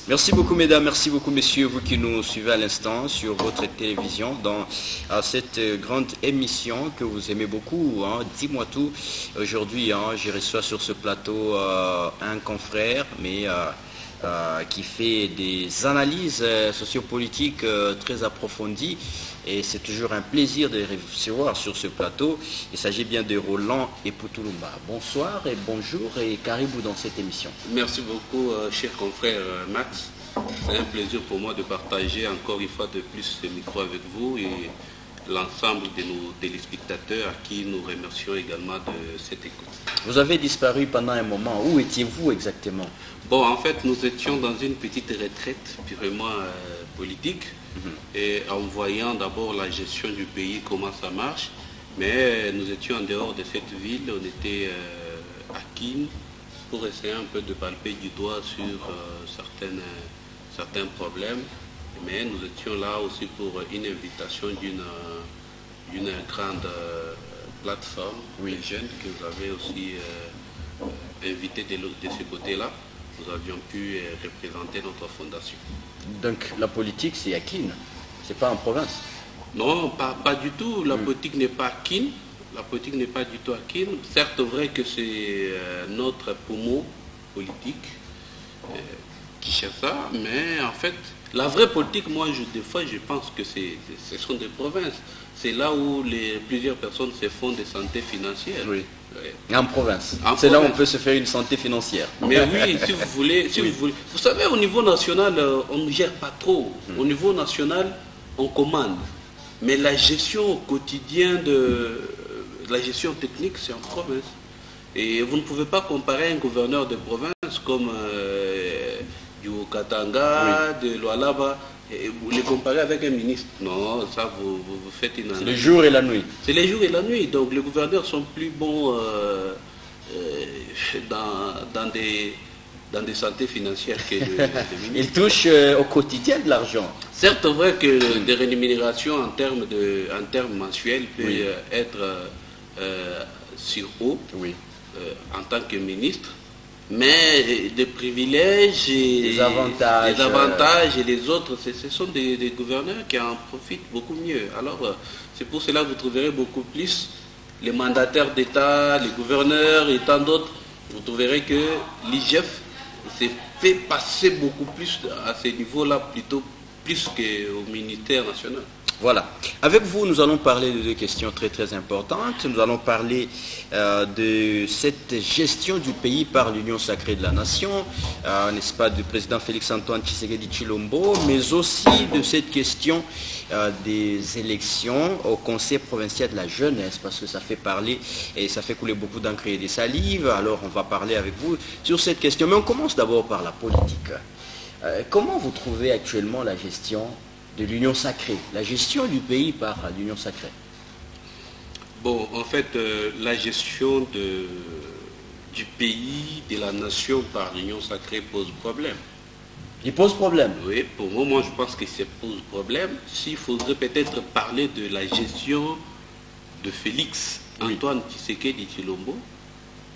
Merci beaucoup mesdames, merci beaucoup messieurs, vous qui nous suivez à l'instant sur votre télévision dans cette grande émission que vous aimez beaucoup, hein. Dis-moi tout. Aujourd'hui, hein, je reçois sur ce plateau un confrère, mais qui fait des analyses sociopolitiques très approfondies. Et c'est toujours un plaisir de recevoir sur ce plateau. Il s'agit bien de Roland Eputulumba. Bonsoir et bonjour et caribou dans cette émission. Merci beaucoup, cher confrère Max. C'est un plaisir pour moi de partager encore une fois de plus ce micro avec vous et l'ensemble de nos téléspectateurs à qui nous remercions également de cette écoute. Vous avez disparu pendant un moment. Où étiez-vous exactement? Bon, en fait, nous étions dans une petite retraite purement politique. Et en voyant d'abord la gestion du pays, comment ça marche, mais nous étions en dehors de cette ville, on était à Kin pour essayer un peu de palper du doigt sur certains problèmes, mais nous étions là aussi pour une invitation d'une grande plateforme de jeunes que vous avez aussi invité de ce côté-là. Nous avions pu représenter notre fondation. Donc la politique c'est à Kin, c'est pas en province? Non, pas du tout. La politique n'est pas à Kin. La politique n'est pas du tout à Kin. Certes, vrai que c'est notre poumon politique qui cherche ça, mais en fait, la vraie politique, moi, des fois, je pense que ce sont des provinces. C'est là où plusieurs personnes se font des santé financières. Oui. En province. C'est là où on peut se faire une santé financière. Mais oui, si vous voulez. Vous savez, au niveau national, on ne gère pas trop. Au niveau national, on commande. Mais la gestion au quotidien la gestion technique, c'est en province. Et vous ne pouvez pas comparer un gouverneur de province comme du Katanga, de Lualaba, et vous les comparez avec un ministre. Non, ça vous faites une analyse. C'est le jour et la nuit. C'est les jours et la nuit. Donc les gouverneurs sont plus bons dans des santé financières que les ministres. Ils touchent au quotidien de l'argent. Certes, vrai que des rémunérations en termes mensuels peuvent être sur haut en tant que ministre. Mais des privilèges et des avantages et les autres, ce sont des gouverneurs qui en profitent beaucoup mieux. Alors, c'est pour cela que vous trouverez beaucoup plus les mandataires d'État, les gouverneurs et tant d'autres. Vous trouverez que l'IGF s'est fait passer beaucoup plus à ce niveau-là, plutôt plus qu'au ministère national. Voilà. Avec vous, nous allons parler de deux questions très très importantes. Nous allons parler de cette gestion du pays par l'Union sacrée de la nation, n'est-ce pas, du président Félix-Antoine Tshisekedi Tshilombo, mais aussi de cette question des élections au Conseil provincial de la jeunesse, parce que ça fait parler et ça fait couler beaucoup d'encre et des salives. Alors on va parler avec vous sur cette question. Mais on commence d'abord par la politique. Comment vous trouvez actuellement la gestion de l'Union sacrée, la gestion du pays par l'Union sacrée? Bon, en fait, la gestion du pays, de la nation par l'Union sacrée pose problème. Il pose problème? Oui, pour moi, je pense que ça pose problème. S'il faudrait peut-être parler de la gestion de Félix-Antoine Tshisekedi Tshilombo,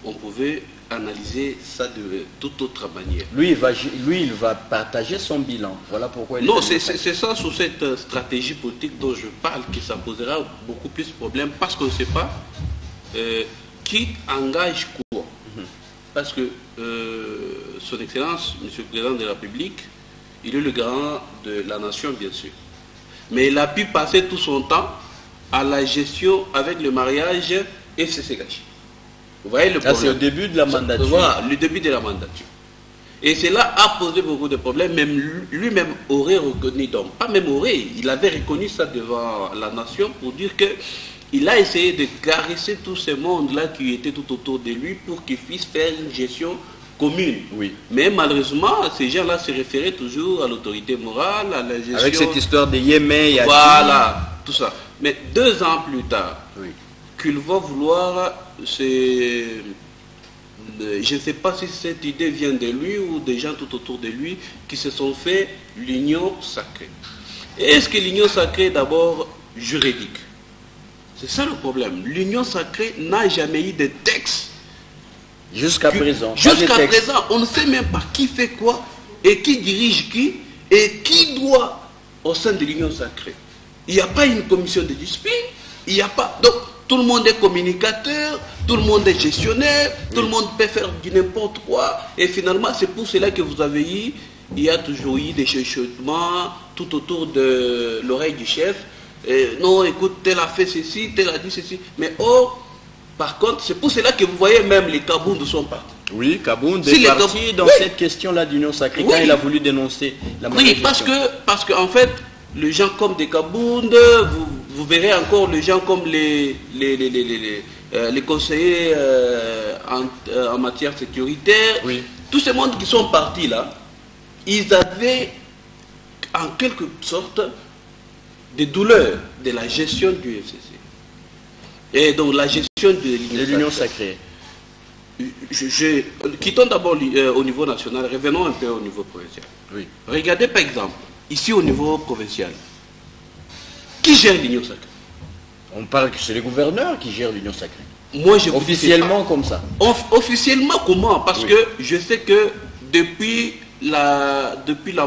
on pouvait analyser ça de toute autre manière. Lui, il va partager son bilan. Voilà pourquoi il Non, c'est ça, sous cette stratégie politique dont je parle, que ça posera beaucoup plus de problèmes, parce qu'on ne sait pas qui engage quoi. Parce que son Excellence, Monsieur le Président de la République, il est le garant de la nation, bien sûr. Mais il a pu passer tout son temps à la gestion avec le mariage et c'est gâché. Vous voyez le problème. C'est au début de la mandature. Voilà, le début de la mandature. Et cela a posé beaucoup de problèmes. Même lui-même aurait reconnu, donc pas même aurait, il avait reconnu ça devant la nation pour dire qu'il a essayé de caresser tout ce monde-là qui était tout autour de lui pour qu'il puisse faire une gestion commune. Oui. Mais malheureusement, ces gens-là se référaient toujours à l'autorité morale, à la gestion. Avec cette histoire de Yémen, voilà, tout ça. Mais 2 ans plus tard, oui, qu'il va vouloir, je ne sais pas si cette idée vient de lui ou des gens tout autour de lui qui se sont fait l'union sacrée. Est-ce que l'union sacrée est d'abord juridique? C'est ça le problème. L'union sacrée n'a jamais eu de texte. Jusqu'à présent. Jusqu'à présent, on ne sait même pas qui fait quoi et qui dirige qui et qui doit au sein de l'Union sacrée. Il n'y a pas une commission de discipline, il n'y a pas... Donc, tout le monde est communicateur, tout le monde est gestionnaire, tout le monde peut faire du n'importe quoi. Et finalement, c'est pour cela que vous avez eu, il y a toujours eu des chuchotements tout autour de l'oreille du chef. Et non, écoute, tel a fait ceci, tel a dit ceci. Mais par contre, c'est pour cela que vous voyez même les Kabound sont partis. Oui, Kabound est parti dans cette question-là d'Union sacrée, quand il a voulu dénoncer la mauvaise gestion. parce que en fait, les gens comme des Kabound, vous verrez encore les gens comme les conseillers en matière sécuritaire, tous ces mondes qui sont partis là, ils avaient en quelque sorte des douleurs de la gestion du FCC. Et donc la gestion de l'Union sacrée. Quittons d'abord au niveau national, revenons un peu au niveau provincial. Oui. Regardez par exemple, ici au niveau provincial, qui gère l'Union sacrée? On parle que c'est les gouverneurs qui gèrent l'Union sacrée. Moi, officiellement comme ça. Officiellement comment? Parce que je sais que depuis la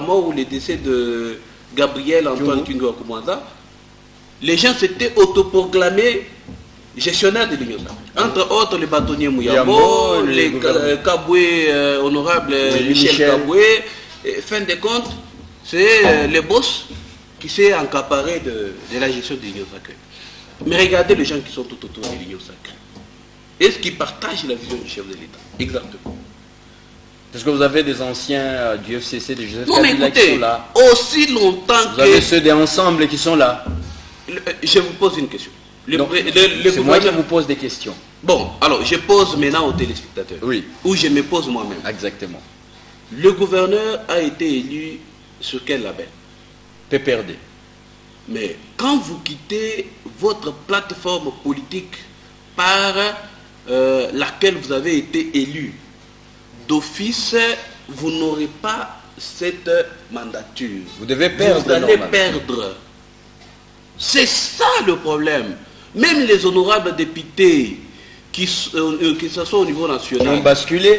mort ou le décès de Gabriel Antoine Kingo Koumanza, les gens s'étaient autoproclamés gestionnaires de l'Union sacrée. Entre autres, les bâtonniers Mouyambo, les Kaboué, honorable Michel Kaboué. Fin de compte, c'est les boss qui s'est accaparé de la gestion de l'Union sacrée. Mais regardez les gens qui sont tout autour de l'Union sacrée. Est-ce qu'ils partagent la vision du chef de l'État? Exactement. Parce que vous avez des anciens du FCC, des Joseph Kabila qui sont là. Aussi longtemps vous avez ceux des ensembles qui sont là. Je vous pose une question. C'est moi qui vous pose des questions. Bon, alors je pose maintenant aux téléspectateurs. Oui. Ou je me pose moi-même. Exactement. Le gouverneur a été élu sur quel label? PPRD. Mais quand vous quittez votre plateforme politique par laquelle vous avez été élu, d'office, vous n'aurez pas cette mandature. Vous devez perdre. Vous allez perdre. C'est ça le problème. Même les honorables députés, que ce soit au niveau national,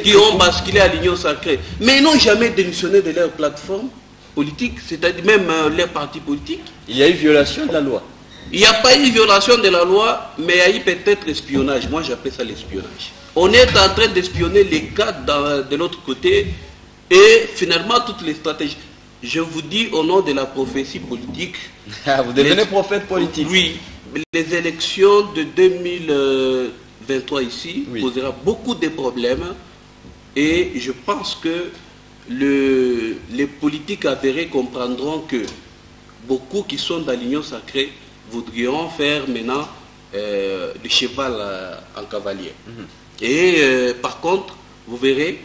qui ont basculé à l'Union sacrée, mais ils n'ont jamais démissionné de leur plateforme politique, c'est-à-dire même leur parti politique. Il y a eu violation de la loi. Il n'y a pas eu violation de la loi, mais il y a eu peut-être espionnage. Moi, j'appelle ça l'espionnage. On est en train d'espionner les cadres de l'autre côté et finalement toutes les stratégies. Je vous dis au nom de la prophétie politique. Vous devenez prophète politique. Oui. Les élections de 2023 ici posera beaucoup de problèmes et je pense que les politiques avérés comprendront que beaucoup qui sont dans l'Union sacrée voudront faire maintenant le cheval en cavalier. Et par contre, vous verrez,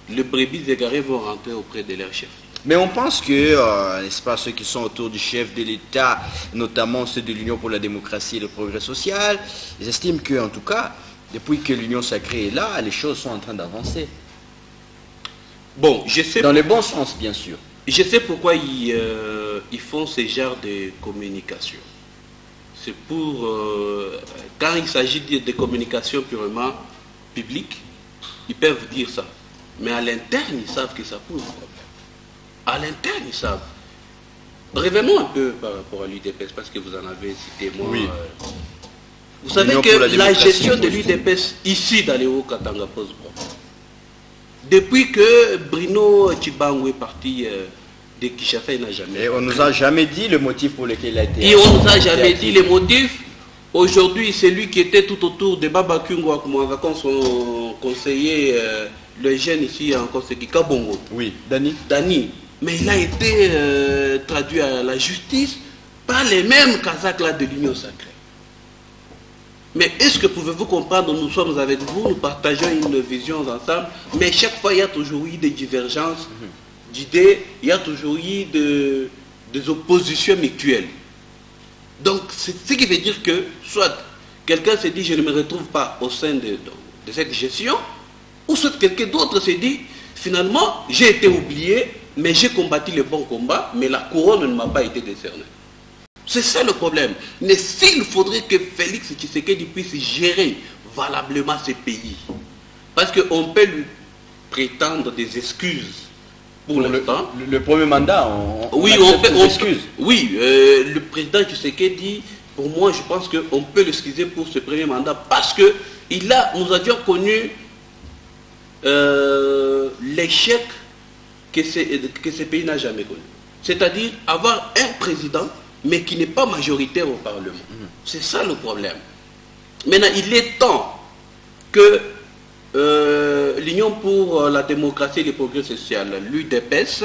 les brebis égarés vont rentrer auprès de leur chef. Mais on pense que, n'est-ce pas, ceux qui sont autour du chef de l'État, notamment ceux de l'Union pour la démocratie et le progrès social, ils estiment qu'en tout cas, depuis que l'Union sacrée est là, les choses sont en train d'avancer. Bon, je sais... Dans le bon sens, bien sûr. Je sais pourquoi ils font ce genre de communication. C'est pour... quand il s'agit de communication purement publique, ils peuvent dire ça. Mais à l'interne, ils savent que ça pose problème. À l'interne, ils savent. Revenons un peu par rapport à l'UDPS, parce que vous en avez cité moi. Oui. Vous savez que la gestion de l'UDPS ici dans les Hauts-Katanga pose problème. Depuis que Bruno Tshibangou est parti de Kinshasa, il n'a jamais... Et on ne nous a jamais dit le motif pour lequel il a été... Et on ne nous a jamais dit les motifs. Aujourd'hui, c'est lui qui était tout autour de Baba Kungwa, comme son conseiller, le jeune ici en conseil Kabongo. Oui, Dani. Mais il a été traduit à la justice par les mêmes Kazakhs là de l'Union sacrée. Mais est-ce que pouvez-vous comprendre, nous sommes avec vous, nous partageons une vision ensemble, mais chaque fois il y a toujours eu des divergences d'idées, il y a toujours eu des oppositions mutuelles. Donc c'est ce qui veut dire que soit quelqu'un se dit je ne me retrouve pas au sein de cette gestion, ou soit quelqu'un d'autre se dit finalement j'ai été oublié, mais j'ai combattu le bon combat, mais la couronne ne m'a pas été décernée. C'est ça le problème. Mais s'il faudrait que Félix Tshisekedi puisse gérer valablement ce pays, parce qu'on peut lui prétendre des excuses pour l'instant. Le premier mandat, oui, le président Tshisekedi, pour moi, je pense qu'on peut l'excuser pour ce premier mandat parce que nous avions connu l'échec que ce pays n'a jamais connu. C'est-à-dire avoir un président, mais qui n'est pas majoritaire au Parlement. C'est ça le problème. Maintenant, il est temps que l'Union pour la démocratie et le progrès social, l'UDPS,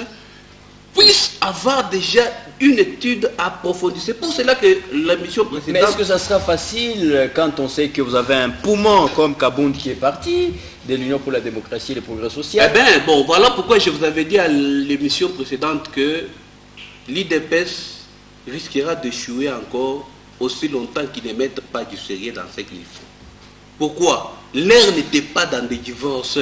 puisse avoir déjà une étude approfondie. C'est pour cela que la mission précédente... Mais est-ce que ça sera facile quand on sait que vous avez un poumon comme Kabound qui est parti de l'Union pour la démocratie et le progrès social? Eh bien, bon, voilà pourquoi je vous avais dit à l'émission précédente que l'IDPS risquera d'échouer encore aussi longtemps qu'ils ne mettent pas du sérieux dans ce qu'ils font. Pourquoi? L'ère n'était pas dans des divorces,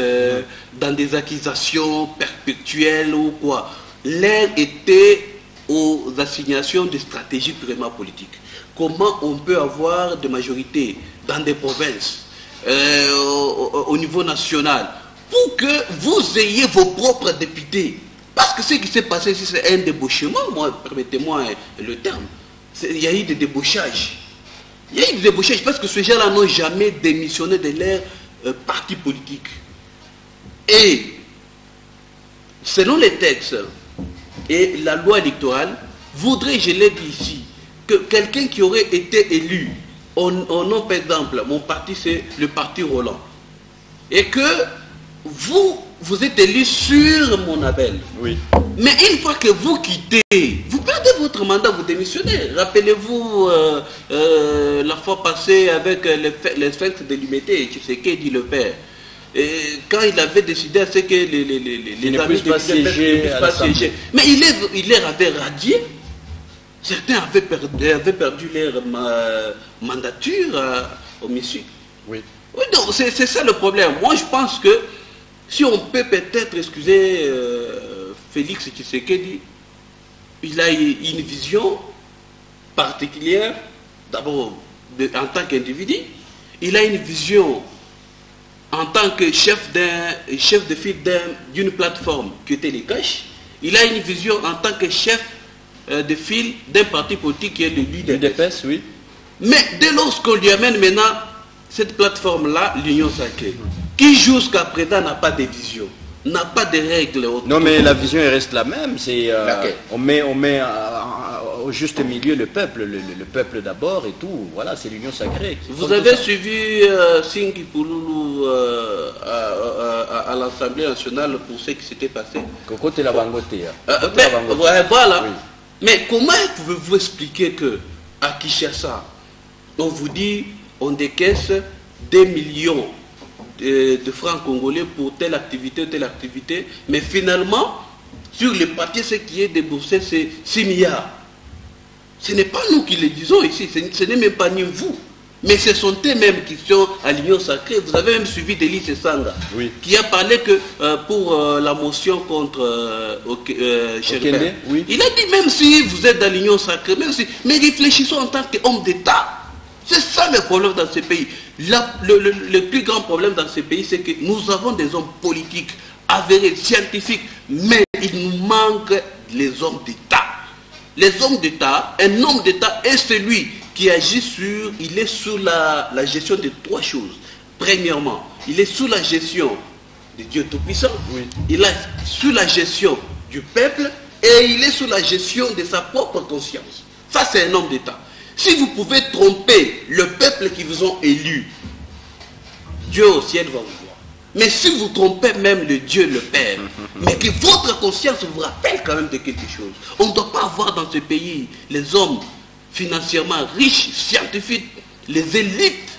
dans des accusations perpétuelles ou quoi. L'ère était aux assignations de stratégies purement politiques. Comment on peut avoir des majorités dans des provinces, au niveau national, pour que vous ayez vos propres députés? Parce que ce qui s'est passé ici, c'est un débauchement, permettez-moi le terme. Il y a eu des débauchages. Il y a eu des débauchages parce que ces gens-là n'ont jamais démissionné de leur parti politique. Et, selon les textes et la loi électorale, voudrait, je l'ai dit ici, que quelqu'un qui aurait été élu, au nom par exemple, mon parti c'est le parti Roland, et que vous êtes élu sur mon label. Oui. Mais une fois que vous quittez, vous perdez votre mandat, vous démissionnez. Rappelez-vous la fois passée avec les sphinx de l'humidité, tu sais qu'est dit le père. Et quand il avait décidé à ce que les amis ne puissent pas siéger. Mais il leur avait radié. Certains avaient perdu leur mandature au Missu. Oui. Oui, donc c'est ça le problème. Moi je pense que si on peut peut-être excuser Félix Tshisekedi, il a une vision particulière, d'abord en tant qu'individu, il a une vision en tant que chef de file d'une plateforme qui était les Cash, il a une vision en tant que chef de file d'un parti politique qui est le l'UDPS. Oui. Mais dès lors qu'on lui amène maintenant cette plateforme-là, l'Union sacrée, qui jusqu'à présent n'a pas de vision, n'a pas de règles. Non, mais la vision elle reste la même. On met au juste milieu le peuple, le peuple d'abord et tout. Voilà, c'est l'Union sacrée. Vous avez suivi Singi Pouloulou à l'Assemblée nationale pour ce qui s'était passé? Côté la Bangote. Voilà. Oui. Mais comment pouvez-vous expliquer que à Kinshasa, on vous dit on décaisse 2 millions de francs congolais pour telle activité, mais finalement, sur le papier, ce qui est déboursé, c'est 6 milliards. Ce n'est pas nous qui le disons ici, ce n'est même pas ni vous. Mais ce sont eux-mêmes qui sont à l'Union sacrée. Vous avez même suivi Delis Sanga, oui, qui a parlé que pour la motion contre Sherbet. Oui. Il a dit même si vous êtes dans l'Union sacrée, mais réfléchissons en tant qu'homme d'État. C'est ça le problème dans ce pays. Le plus grand problème dans ce pays, c'est que nous avons des hommes politiques avérés, scientifiques, mais il nous manque les hommes d'État. Les hommes d'État, un homme d'État est celui qui agit il est sous la gestion de 3 choses. Premièrement, il est sous la gestion de Dieu Tout-Puissant, oui, il est sous la gestion du peuple et il est sous la gestion de sa propre conscience. Ça, c'est un homme d'État. Si vous pouvez tromper le peuple qui vous ont élu, Dieu au ciel va vous voir. Mais si vous trompez même le Dieu, le Père, mais que votre conscience vous rappelle quand même de quelque chose. On ne doit pas avoir dans ce pays les hommes financièrement riches, scientifiques, les élites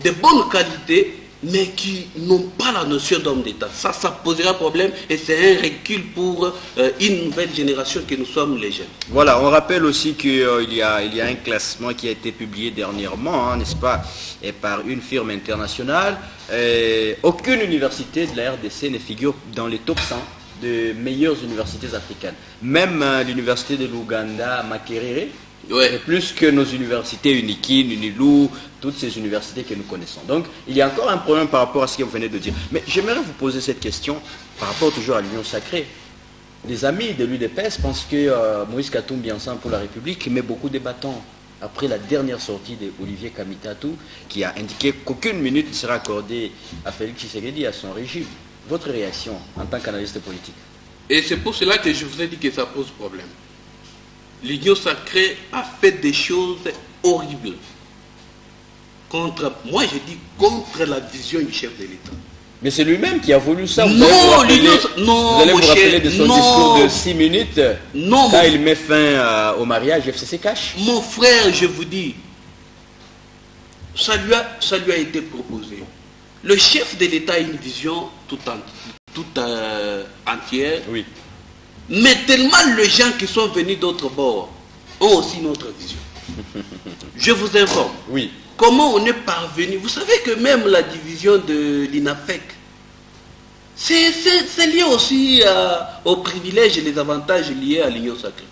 de bonne qualité, mais qui n'ont pas la notion d'homme d'État. Ça posera problème et c'est un recul pour une nouvelle génération que nous sommes les jeunes. Voilà, on rappelle aussi qu'il y a un classement qui a été publié dernièrement, hein, n'est-ce pas, et par une firme internationale. Aucune université de la RDC ne figure dans les top 100 des meilleures universités africaines. Même l'université de l'Ouganda, Makerere, ouais, plus que nos universités Unikin, Unilou, toutes ces universités que nous connaissons. Donc, il y a encore un problème par rapport à ce que vous venez de dire. Mais j'aimerais vous poser cette question par rapport toujours à l'Union sacrée. les amis de l'UDPS pensent que Moïse Katumbi, Ensemble pour la République, met beaucoup de bâtons. Après la dernière sortie d'Olivier Kamitatou, qui a indiqué qu'aucune minute ne sera accordée à Félix Tshisekedi et à son régime. Votre réaction en tant qu'analyste politique? Et c'est pour cela que je vous ai dit que ça pose problème. L'Union sacrée a fait des choses horribles. Moi je dis contre la vision du chef de l'État. Mais c'est lui-même qui a voulu ça. Vous allez vous rappeler de son discours de 6 minutes non, quand il met fin au mariage FCC Cash. Mon frère, je vous dis, ça lui a été proposé. Le chef de l'État a une vision toute entière. Oui. Mais tellement les gens qui sont venus d'autres bords ont aussi notre vision. Je vous informe. Oui. Comment on est parvenu? Vous savez que même la division de l'INAFEC, c'est lié aussi aux privilèges et les avantages liés à l'Union sacrée.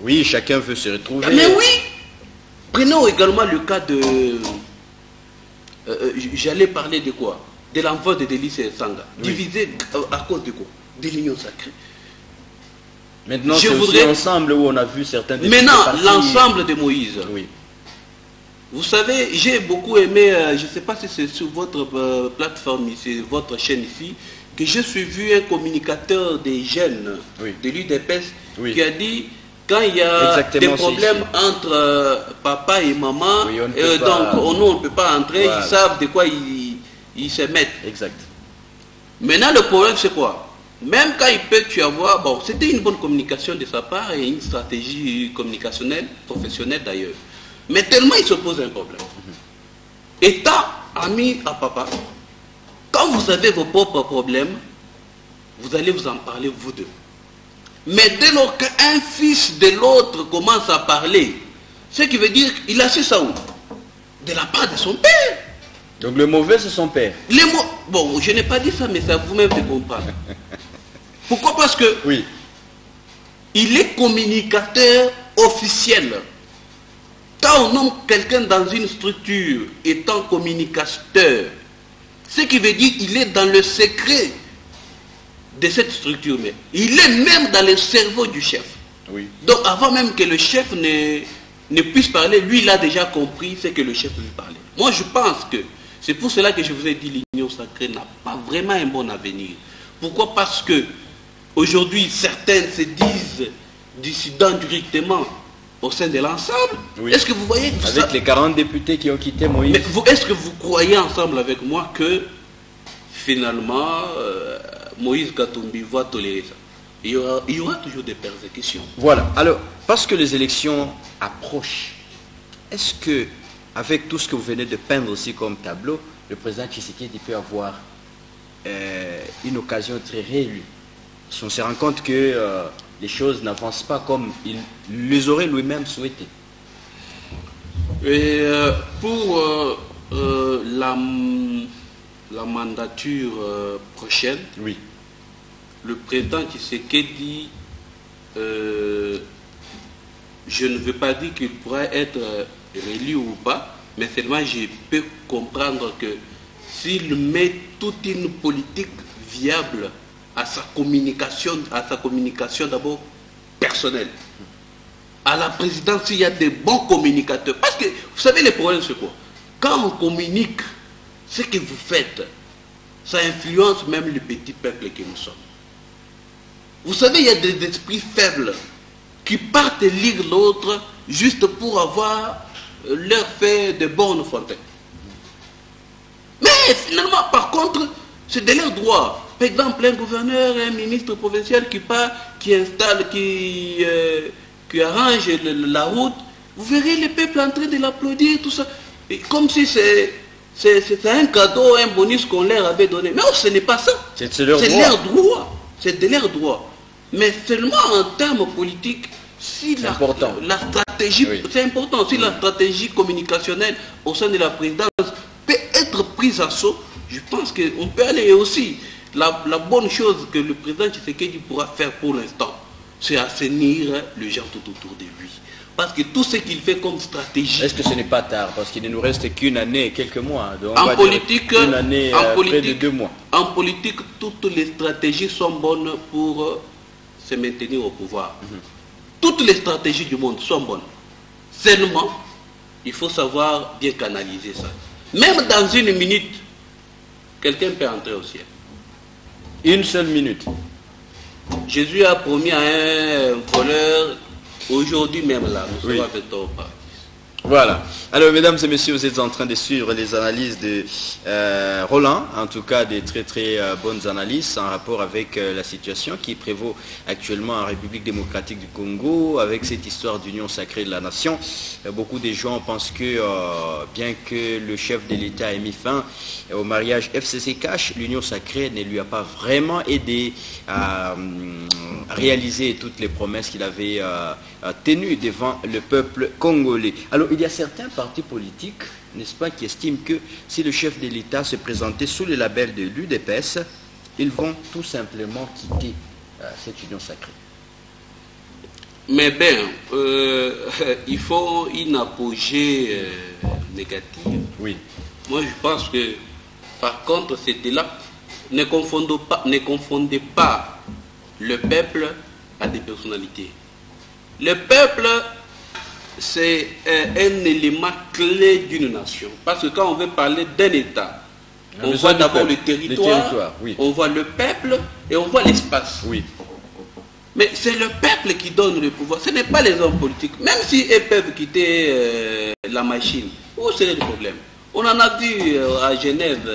Oui, chacun veut se retrouver. Mais oui. Prenons également le cas de... j'allais parler de quoi? De l'envoi de Délice et Sanga. Oui. Divisé à cause de quoi? De l'Union sacrée. Maintenant, c'est aussi ensemble où on a vu certains... Maintenant, l'ensemble de Moïse. Oui. Vous savez, j'ai beaucoup aimé, je ne sais pas si c'est sur votre plateforme ici, votre chaîne ici, que j'ai suivi un communicateur des jeunes de l'UDPS qui a dit quand il y a des problèmes entre papa et maman, donc on ne peut pas entrer, ils savent de quoi ils se mettent. Exact. Maintenant, le problème, c'est quoi? Même quand il peut y avoir, bon, c'était une bonne communication de sa part et une stratégie communicationnelle, professionnelle d'ailleurs. Mais tellement il se pose un problème. Étant ami à papa, quand vous avez vos propres problèmes, vous allez vous en parler vous deux. Mais dès lors qu'un fils de l'autre commence à parler, ce qui veut dire qu'il a su ça où? De la part de son père. Donc le mauvais c'est son père. Bon, je n'ai pas dit ça, mais c'est à vous-même de comprendre. Pourquoi? Parce que il est communicateur officiel. Quand on nomme quelqu'un dans une structure étant communicateur, ce qui veut dire qu'il est dans le secret de cette structure, mais il est même dans le cerveau du chef. Oui. Donc avant même que le chef ne puisse parler, lui il a déjà compris ce que le chef lui parlait. Moi je pense que c'est pour cela que je vous ai dit l'Union sacrée n'a pas vraiment un bon avenir. Pourquoi? Parce que aujourd'hui certains se disent dissidents directement au sein de l'ensemble. Oui. Est-ce que vous voyez que avec les 40 députés qui ont quitté Moïse. Mais est-ce que vous croyez ensemble avec moi que finalement Moïse Katumbi va tolérer ça? Il y aura toujours des persécutions. Voilà. Alors, parce que les élections approchent, est-ce que, avec tout ce que vous venez de peindre aussi comme tableau, le président Tshisekedi peut avoir une occasion de être réélu? Si on se rend compte que les choses n'avancent pas comme il les aurait lui-même souhaité. Et pour la mandature prochaine, oui. Le président Tshisekedi, je ne veux pas dire qu'il pourrait être réélu ou pas, mais seulement je peux comprendre que s'il met toute une politique viable à sa communication d'abord personnelle. À la présidence, il y a des bons communicateurs. Parce que, vous savez, le problème, c'est quoi? Quand on communique, ce que vous faites, ça influence même le petit peuple que nous sommes. Vous savez, il y a des esprits faibles qui partent lire l'autre juste pour avoir leur fait de bonnes fontaines. Mais finalement, par contre, c'est de leur droit. Par exemple, un gouverneur, un ministre provincial qui installe, qui arrange la route, vous verrez le peuple en train de l'applaudir, tout ça. Et comme si c'est un cadeau, un bonus qu'on leur avait donné. Mais ce n'est pas ça. C'est leur droit. C'est de leur droit. Mais seulement en termes politiques, si la stratégie, oui. C'est important, si la stratégie communicationnelle au sein de la présidence peut être prise à saut, je pense qu'on peut aller aussi. La bonne chose que le président Tshisekedi pourra faire pour l'instant, c'est assainir les gens tout autour de lui. Parce que tout ce qu'il fait comme stratégie... Est-ce que ce n'est pas tard? Parce qu'il ne nous reste qu'une année et quelques mois. Donc en politique, une année, près de 2 mois. En politique, toutes les stratégies sont bonnes pour se maintenir au pouvoir. Toutes les stratégies du monde sont bonnes. Seulement, il faut savoir bien canaliser ça. Même dans une minute, quelqu'un peut entrer au ciel. Une seule minute. Jésus a promis à un voleur, aujourd'hui même là, nous serons avec toi au paradis. Voilà. Alors, mesdames et messieurs, vous êtes en train de suivre les analyses de Roland, en tout cas des très très bonnes analyses en rapport avec la situation qui prévaut actuellement en République démocratique du Congo, avec cette histoire d'union sacrée de la nation. Beaucoup de gens pensent que, bien que le chef de l'État ait mis fin au mariage FCC-Cash, l'union sacrée ne lui a pas vraiment aidé à réaliser toutes les promesses qu'il avait tenues devant le peuple congolais. Alors, il y a certains partis politiques, n'est-ce pas, qui estiment que si le chef de l'État se présentait sous le label de l'UDPS, ils vont tout simplement quitter cette union sacrée. Mais bien, il faut une apogée négative. Oui. Moi, je pense que, par contre, c'était là. Ne confondez pas le peuple à des personnalités. Le peuple, c'est un élément clé d'une nation. Parce que quand on veut parler d'un État, on voit d'abord le territoire, on voit le peuple et on voit l'espace. Oui. Mais c'est le peuple qui donne le pouvoir, ce n'est pas les hommes politiques. Même si ils peuvent quitter la machine, où serait le problème? On en a vu à Genève,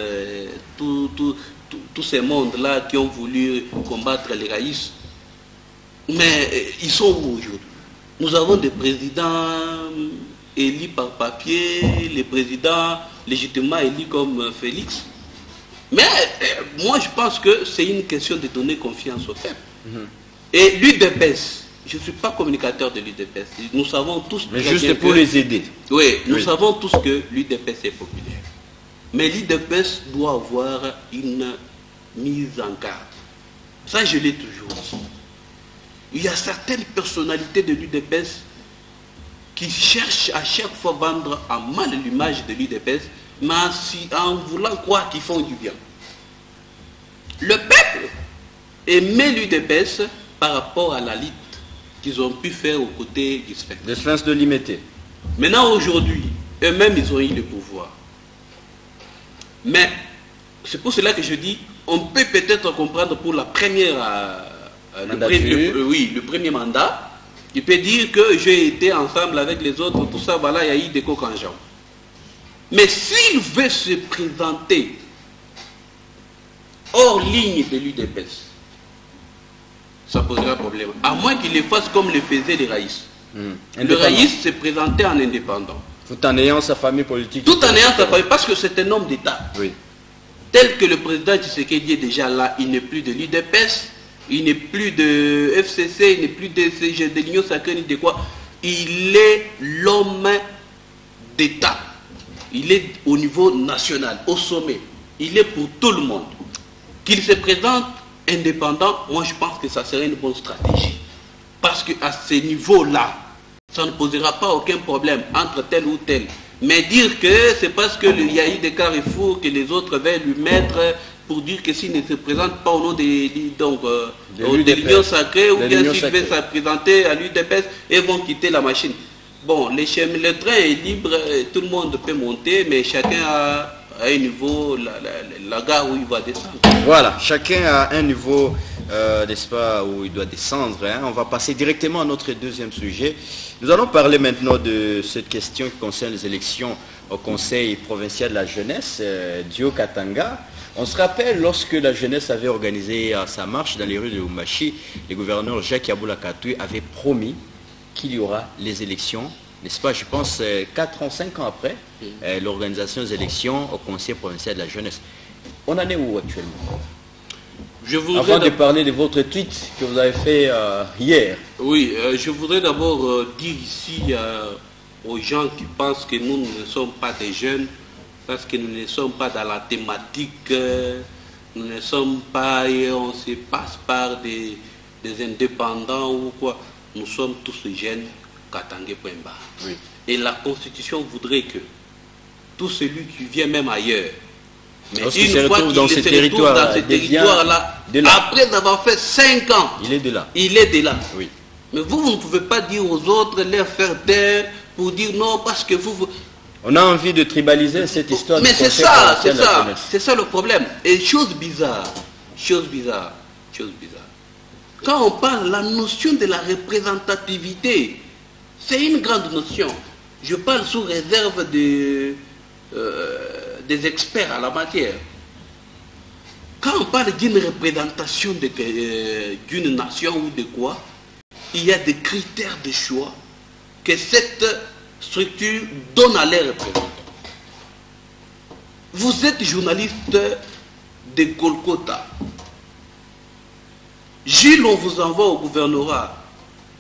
tous ces mondes-là qui ont voulu combattre les raïs. Mais ils sont où aujourd'hui? Nous avons des présidents élus par papier, les présidents légitimement élus comme Félix. Mais moi je pense que c'est une question de donner confiance au peuple. Et l'UDPS, je ne suis pas communicateur de l'UDPS, nous savons tous... Mais juste pour les aider. Oui, nous savons tous que l'UDPS est populaire. Mais l'UDPS doit avoir une mise en garde. Ça, je l'ai toujours dit. Il y a certaines personnalités de l'UDPS qui cherchent à chaque fois vendre en mal l'image de l'UDPS, mais en voulant croire qu'ils font du bien. Le peuple aimait l'UDPS par rapport à la lutte qu'ils ont pu faire aux côtés du Sphinx. Le Sphinx de Limité. Maintenant, aujourd'hui, eux-mêmes, ils ont eu le pouvoir. Mais c'est pour cela que je dis, on peut peut-être comprendre pour la première... le premier mandat, il peut dire que j'ai été ensemble avec les autres, tout ça, voilà, il y a eu des coques en jambes. Mais s'il veut se présenter hors ligne de l'UDPS, ça posera problème. À moins qu'il le fasse comme le faisaient les raïs. Le raïs se présentait en indépendant. Tout en ayant sa famille politique. Tout en ayant sa famille, parce que c'est un homme d'État. Oui. Tel que le président Tshisekedi est déjà là, il n'est plus de l'UDPS, il n'est plus de FCC, il n'est plus de l'Union sacrée ni de quoi. Il est l'homme d'État. Il est au niveau national, au sommet. Il est pour tout le monde. Qu'il se présente indépendant, moi je pense que ça serait une bonne stratégie. Parce qu'à ce niveau-là, ça ne posera pas aucun problème entre tel ou tel. Mais dire que c'est parce qu'il y a eu des carrefours que les autres veulent lui mettre pour dire que s'il ne se présente pas au nom de l'Union sacrée, ou bien s'il veut se présenter à l'UDPS, ils vont quitter la machine. Bon, le train est libre, tout le monde peut monter, mais chacun a un niveau, la gare où il va descendre. Voilà, chacun a un niveau, n'est-ce pas, où il doit descendre. Hein. On va passer directement à notre deuxième sujet. Nous allons parler maintenant de cette question qui concerne les élections au Conseil provincial de la jeunesse, Dio Katanga. On se rappelle, lorsque la jeunesse avait organisé sa marche dans les rues de Oumachi, le gouverneur Jacques Yaboula Katoué avait promis qu'il y aura les élections, n'est-ce pas, je pense 4 ans, 5 ans après l'organisation des élections au Conseil provincial de la jeunesse. On en est où actuellement? Avant de parler de votre tweet que vous avez fait hier. Oui, je voudrais d'abord dire ici aux gens qui pensent que nous ne sommes pas des jeunes, parce que nous ne sommes pas dans la thématique, nous ne sommes pas, et on se passe par des indépendants ou quoi. Nous sommes tous jeunes, Katanga point barre. Et la Constitution voudrait que tout celui qui vient même ailleurs Mais lorsqu'il une se fois retrouve dans ce qu'il se retrouve dans ce territoire-là, de là. après avoir fait 5 ans, Il est de là. il est de là. Oui. Mais vous ne pouvez pas dire aux autres, leur faire taire, pour dire non, parce que vous... On a envie de tribaliser cette histoire. Mais du c'est Conseil ça, provincial de la jeunesse. c'est ça le problème. Et chose bizarre, quand on parle de la notion de la représentativité, c'est une grande notion. Je parle sous réserve des experts à la matière. Quand on parle d'une représentation d'une nation ou de quoi, il y a des critères de choix que cette structure donne à les représentants. Vous êtes journaliste de Golgotha. Jules, on vous envoie au gouvernorat.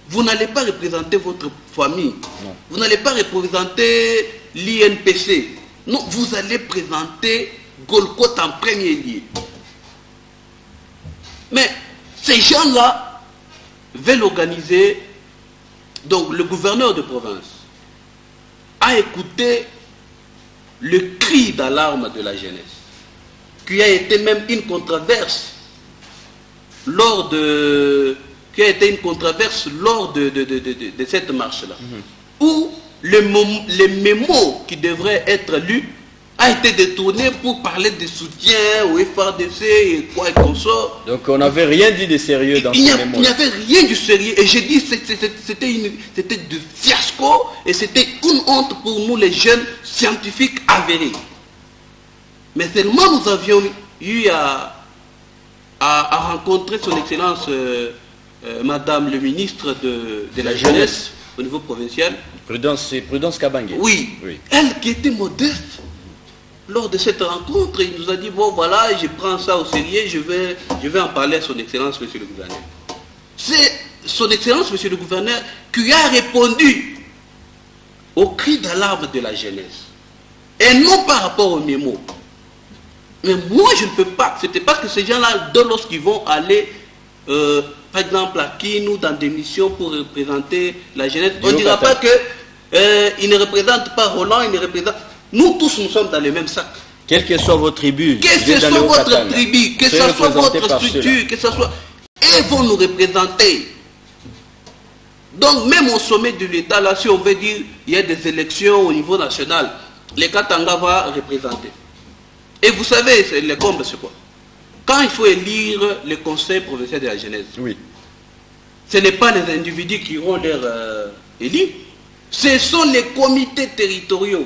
Vous n'allez pas représenter votre famille. Non. Vous n'allez pas représenter l'INPC. Non, vous allez présenter Golgotha en premier lieu. Mais ces gens-là veulent organiser. Donc le gouverneur de province a écouté le cri d'alarme de la jeunesse, qui a été même une controverse lors de cette marche-là, où le mémo qui devrait être lu a été détourné pour parler de soutien au FRDC et quoi et consort. Donc on n'avait rien dit de sérieux dans ce mémo. Il n'y avait rien de sérieux. Et j'ai dit c'était du fiasco et c'était une honte pour nous les jeunes scientifiques avérés. Mais seulement nous avions eu à rencontrer son Excellence Madame le ministre de la Jeunesse au niveau provincial. Prudence Kabangé. Oui. Elle qui était modeste. Lors de cette rencontre, il nous a dit, bon voilà, je prends ça au sérieux, je vais en parler à son Excellence, Monsieur le Gouverneur. C'est son Excellence, Monsieur le Gouverneur, qui a répondu au cri d'alarme de la jeunesse. Et non par rapport au mémo. Mais moi, je ne peux pas accepter, parce que ces gens-là, lorsqu'ils vont aller, par exemple, à Kinou, dans des missions pour représenter la jeunesse, on ne dira pas qu'ils ne représentent pas Roland, ils ne représentent... Nous tous, nous sommes dans le même sac. Quelle que soit votre tribu, que ce soit votre tribu, que ce soit votre structure, que ce soit... Ils vont nous représenter. Donc même au sommet de l'État, là, si on veut dire il y a des élections au niveau national, les Katanga va représenter. Et vous savez, les combles, c'est quoi? Quand il faut élire le conseil provincial de la jeunesse, oui, ce n'est pas les individus qui vont leur élire, ce sont les comités territoriaux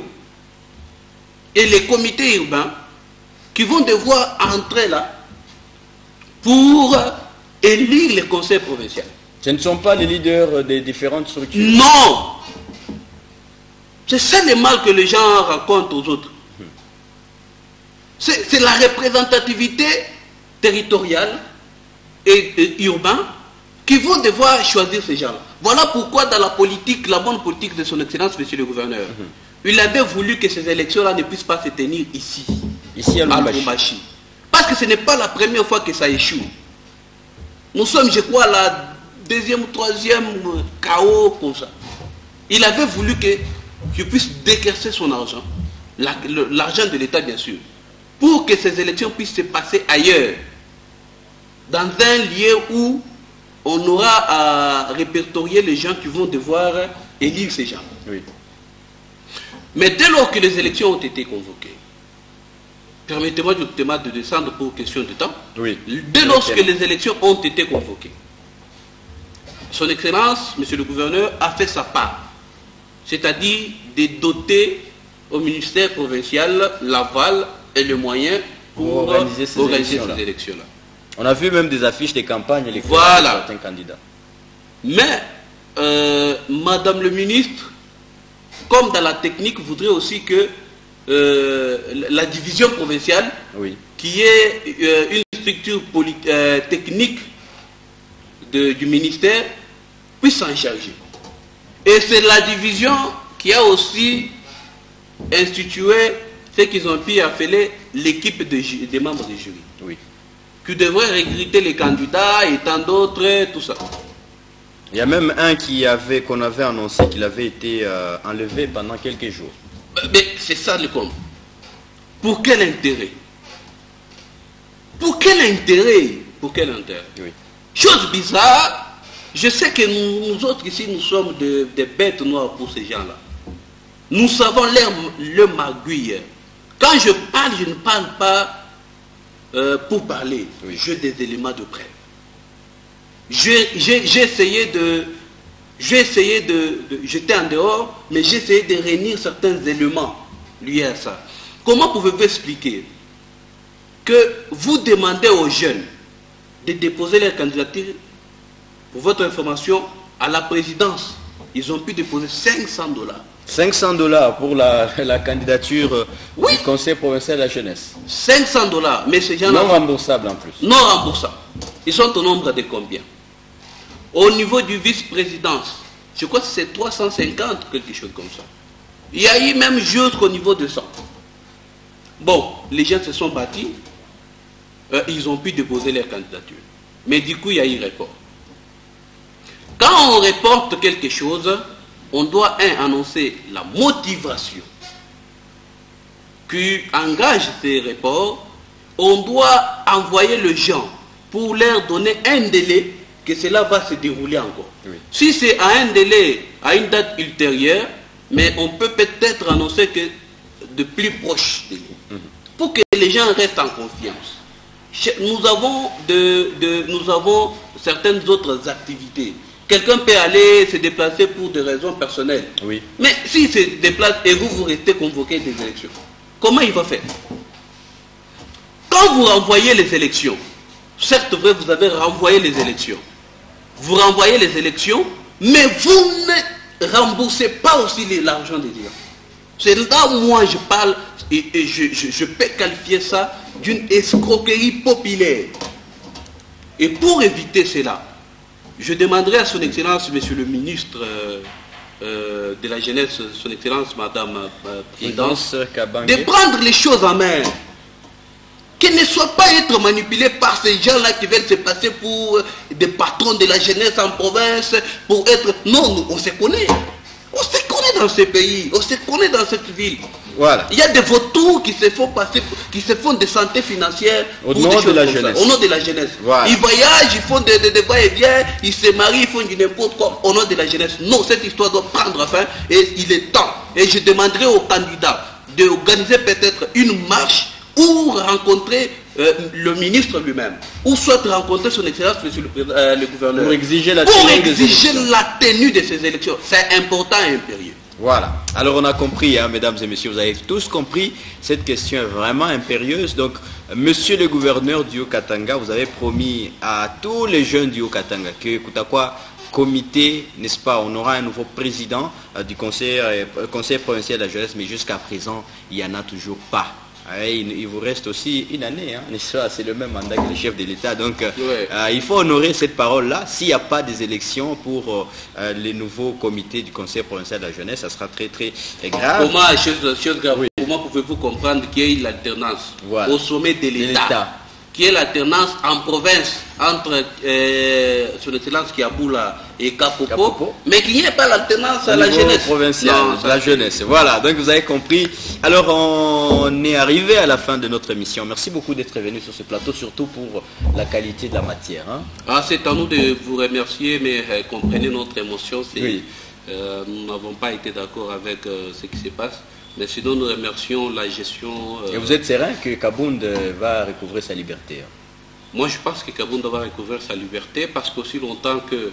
et les comités urbains qui vont devoir entrer là pour élire le conseil provincial. Ce ne sont pas les leaders des différentes structures. Non! C'est ça le mal que les gens racontent aux autres. C'est la représentativité territoriale et urbaine qui vont devoir choisir ces gens-là. Voilà pourquoi dans la politique, la bonne politique de son Excellence, Monsieur le Gouverneur, il avait voulu que ces élections-là ne puissent pas se tenir ici à Lubumbashi. Parce que ce n'est pas la première fois que ça échoue. Nous sommes, je crois, la deuxième ou troisième chaos comme ça. Il avait voulu que je puisse décaisser son argent, l'argent de l'État bien sûr, pour que ces élections puissent se passer ailleurs, dans un lieu où on aura à répertorier les gens qui vont devoir élire ces gens. Oui. Mais dès lors que les élections ont été convoquées, permettez-moi justement de descendre pour question de temps. Oui. Dès lors que les élections ont été convoquées, son Excellence, Monsieur le Gouverneur, a fait sa part. C'est-à-dire de doter au ministère provincial l'aval et le moyen pour organiser ces élections-là. On a vu même des affiches de campagne électorale voilà. de certains candidats. Mais, Madame le ministre, comme dans la technique, voudrait aussi que la division provinciale, oui, qui est une structure technique du ministère, puisse s'en charger. Et c'est la division qui a aussi institué ce qu'ils ont pu appeler l'équipe des membres du jury. Oui. Qui devrait recruter les candidats et tant d'autres, tout ça. Il y a même un qu'on avait annoncé qu'il avait été enlevé pendant quelques jours. Mais c'est ça le compte. Pour quel intérêt? Pour quel intérêt? Pour quel intérêt? Oui. Chose bizarre, je sais que nous autres ici, nous sommes des bêtes noires pour ces gens-là. Nous savons leur magouille. Quand je parle, je ne parle pas pour parler. Oui. J'ai des éléments de preuve. J'ai essayé de... J'étais en dehors, mais j'ai essayé de réunir certains éléments liés à ça. Comment pouvez-vous expliquer que vous demandez aux jeunes de déposer leur candidature, pour votre information, à la présidence? Ils ont pu déposer $500. $500 pour la candidature Oui. du Conseil provincial de la jeunesse. $500, mais ces gens-là... Non remboursable en plus. Non remboursables. Ils sont au nombre de combien? Au niveau du vice-présidence, je crois que c'est 350, quelque chose comme ça. Il y a eu même jusqu'au niveau de 100. Bon, les gens se sont battus, ils ont pu déposer leur candidature. Mais du coup, il y a eu report. Quand on reporte quelque chose, on doit annoncer la motivation qui engage ces reports. On doit envoyer les gens pour leur donner un délai que cela va se dérouler encore. Oui. Si c'est à un délai, à une date ultérieure, mais on peut peut-être annoncer que de plus proche délai, pour que les gens restent en confiance. Nous avons certaines autres activités. Quelqu'un peut aller se déplacer pour des raisons personnelles. Oui. Mais s'il se déplace et vous restez convoqué des élections, comment il va faire? Quand vous renvoyez les élections, certes vrai, vous avez renvoyé les élections. Vous renvoyez les élections, mais vous ne remboursez pas aussi l'argent des gens. C'est là où moi je parle et je peux qualifier ça d'une escroquerie populaire. Et pour éviter cela, je demanderai à son Excellence, Monsieur le ministre de la Jeunesse, son Excellence, Madame Présidence, de prendre les choses en main. Qu'elle ne soit pas être manipulée par ces gens-là qui veulent se passer pour des patrons de la jeunesse en province, pour être... Non, nous, on se connaît. On se connaît dans ce pays, on se connaît dans cette ville. Voilà. Il y a des vautours qui se font passer, qui se font des santé financières au pour nom des choses de la comme jeunesse. Ça, au nom de la jeunesse. Voilà. Ils voyagent, ils font des va-et-vient, ils se marient, ils font du n'importe quoi au nom de la jeunesse. Non, cette histoire doit prendre fin et il est temps. Et je demanderai aux candidats d'organiser peut-être une marche ou rencontrer le ministre lui-même, ou soit rencontrer son Excellence, Monsieur le gouverneur, pour exiger la tenue de ces élections. C'est important et impérieux. Voilà. Alors on a compris, hein, mesdames et messieurs, vous avez tous compris, cette question est vraiment impérieuse. Donc, monsieur le gouverneur du Haut-Katanga, vous avez promis à tous les jeunes du Haut-Katanga que Koutakwa comité, n'est-ce pas, on aura un nouveau président du conseil provincial de la jeunesse, mais jusqu'à présent, il n'y en a toujours pas. Il vous reste aussi une année, hein, c'est le même mandat que le chef de l'État. Donc, il faut honorer cette parole-là. S'il n'y a pas des élections pour les nouveaux comités du Conseil provincial de la jeunesse, ça sera très très grave. Comment pouvez-vous comprendre qu'il y ait l'alternance au sommet de l'État, qu'il y ait l'alternance en province entre son Excellence Kiaboula et Kapopo, mais qu'il n'y ait pas l'alternance à la jeunesse provinciale, la jeunesse. Voilà, donc vous avez compris. Alors on est arrivé à la fin de notre émission. Merci beaucoup d'être venu sur ce plateau, surtout pour la qualité de la matière. Hein. C'est à nous de vous remercier, mais comprenez notre émotion. Oui. Nous n'avons pas été d'accord avec ce qui se passe. Mais sinon, nous remercions la gestion... Et vous êtes serein que Kabound va recouvrir sa liberté? Moi, je pense que Kabound va recouvrir sa liberté parce qu'aussi longtemps que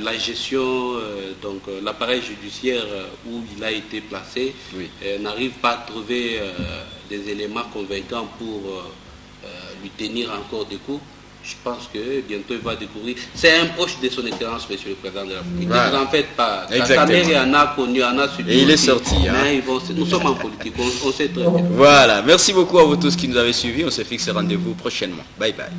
la gestion, donc l'appareil judiciaire où il a été placé, n'arrive pas à trouver des éléments convaincants pour lui tenir encore des coups, je pense que bientôt il va découvrir. C'est un proche de son Excellence, Monsieur le Président de la République. Ne vous en faites pas. Sa mère en a connu, en a subi. Et il est sorti. Mais nous sommes en politique, on sait très bien. Voilà, merci beaucoup à vous tous qui nous avez suivis. On se fixe rendez-vous prochainement. Bye bye.